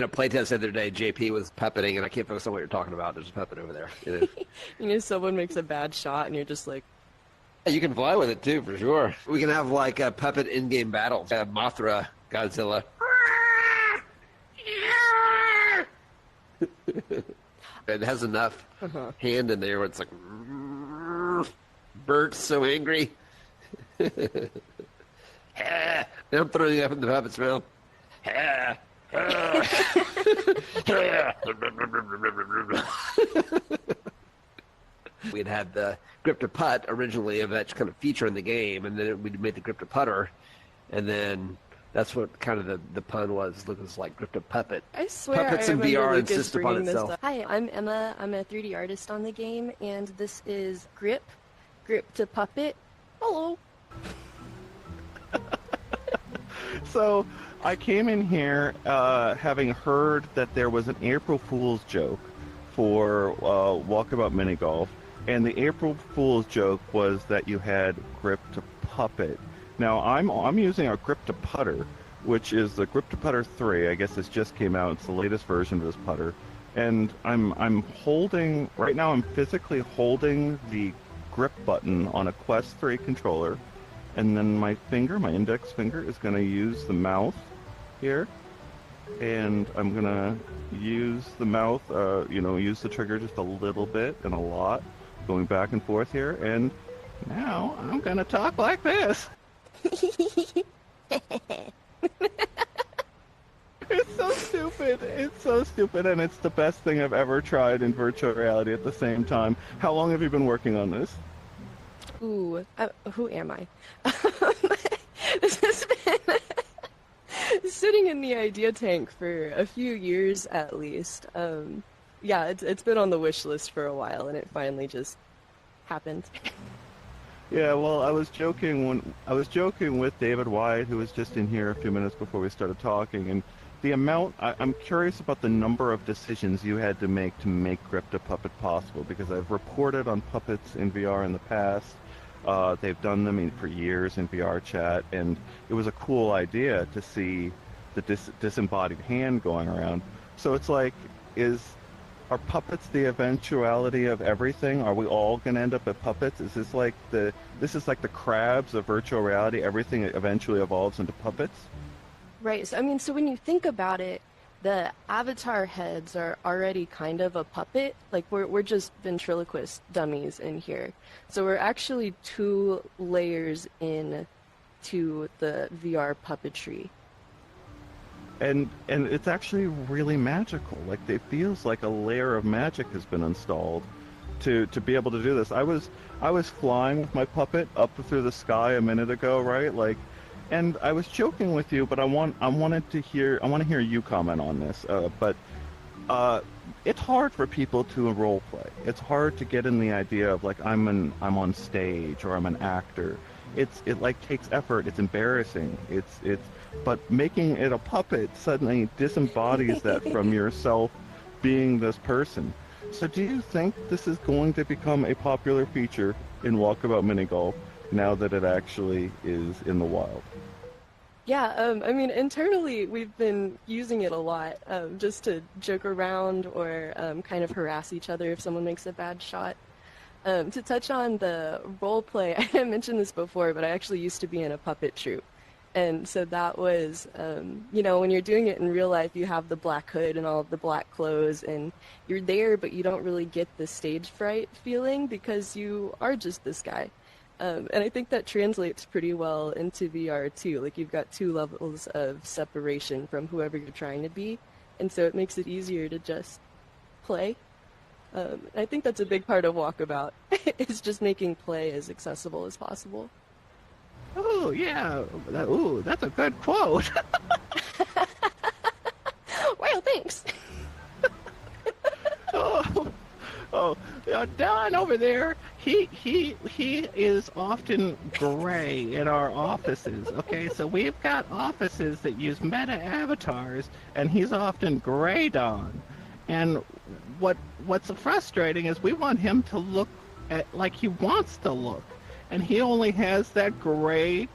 In a playtest the other day, JP was puppeting, and I can't focus on what you're talking about. There's a puppet over there. You know, someone makes a bad shot, and you're just like, You can fly with it too, for sure. We can have like a puppet in-game battle. Mothra, Godzilla. It has enough hand in there where it's like, Bert's so angry. Now I'm throwing it up in the puppet's mouth. We'd had the grip to putt originally of that kind of feature in the game, and then we made the grip to putter, and then that's what kind of the pun was. Lucas like grip to puppet. I swear Puppets I in remember VR Lucas insist upon bringing this itself. up. Hi, I'm Emma. I'm a 3D artist on the game, and this is Grip to Puppet. Hello. So I came in here having heard that there was an April Fool's joke for Walkabout Mini Golf, and the April Fool's joke was that you had grip to puppet. Now I'm using our grip to putter, which is the grip to putter 3. I guess this just came out. It's the latest version of this putter, and I'm holding right now. I'm physically holding the grip button on a Quest 3 controller, and then my index finger, is going to use the mouth here, and I'm going to use the mouth, use the trigger just a little bit and a lot, going back and forth here, and now I'm going to talk like this. It's so stupid. It's so stupid, and it's the best thing I've ever tried in virtual reality at the same time. How long have you been working on this? Ooh, who am I? This has been sitting in the idea tank for a few years at least. Yeah, it's been on the wish list for a while, and it finally just happened. Yeah, well, I was joking with David Wyatt, who was just in here a few minutes before we started talking, and the amount, I'm curious about the number of decisions you had to make Grip to Puppet possible, because I've reported on puppets in VR in the past. They've done them for years in VR chat, and it was a cool idea to see the disembodied hand going around. So it's like, are puppets the eventuality of everything? Are we all going to end up at puppets? Is this like the crabs of virtual reality? Everything eventually evolves into puppets? Right. So when you think about it, the avatar heads are already kind of a puppet. Like we're just ventriloquist dummies in here. So we're actually 2 layers in to the VR puppetry. And it's actually really magical. Like, it feels like a layer of magic has been installed to be able to do this. I was flying with my puppet up through the sky a minute ago, right? Like, and I was joking with you, but I want to hear you comment on this. But it's hard for people to role play. It's hard to get in the idea of like I'm on stage or I'm an actor. It like takes effort. It's embarrassing. But making it a puppet suddenly disembodies that from yourself being this person. So do you think this is going to become a popular feature in Walkabout Mini Golf now that it actually is in the wild? Yeah, internally we've been using it a lot, just to joke around or kind of harass each other if someone makes a bad shot. To touch on the role play, I didn't mention this before, but I actually used to be in a puppet troupe. And so that was, when you're doing it in real life, you have the black hood and all of the black clothes, and you're there, but you don't really get the stage fright feeling because you are just this guy. And I think that translates pretty well into VR too. Like, you've got 2 levels of separation from whoever you're trying to be, and so it makes it easier to just play. I think that's a big part of Walkabout, is just making play as accessible as possible. Oh, yeah. That's a good quote. Well, thanks. Don over there, he is often gray in our offices, okay? So we've got offices that use meta avatars, and he's often gray Don. And what's frustrating is we want him to look like he wants to look. And he only has that gray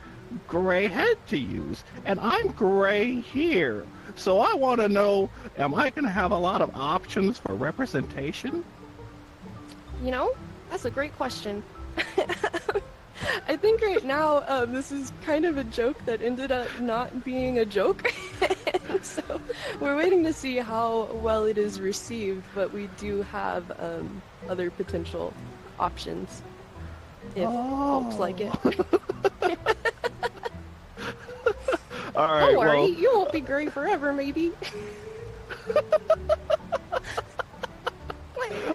gray head to use, and I'm gray here. So I want to know, am I going to have a lot of options for representation? You know, that's a great question. I think right now this is kind of a joke that ended up not being a joke. And so we're waiting to see how well it is received, but we do have other potential options if folks like it. All right, Don't worry, well, you won't be gray forever, maybe.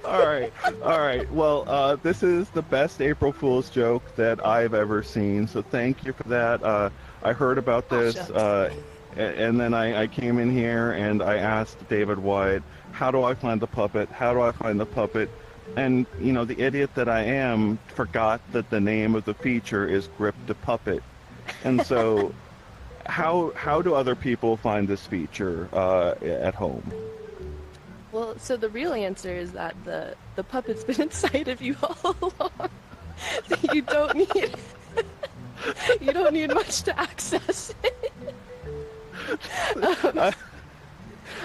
all right. Well, this is the best April Fool's joke that I've ever seen, so thank you for that. I heard about this, and then I came in here and I asked David Wyatt, how do I find the puppet? How do I find the puppet? And, you know, the idiot that I am forgot that the name of the feature is Grip to Puppet. And so, how do other people find this feature at home? Well, so the real answer is that the puppet's been inside of you all along. So you don't need much to access it.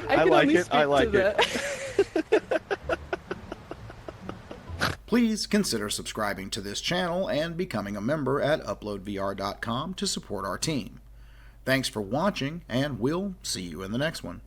I like it. I like it. Please consider subscribing to this channel and becoming a member at UploadVR.com to support our team. Thanks for watching, and we'll see you in the next one.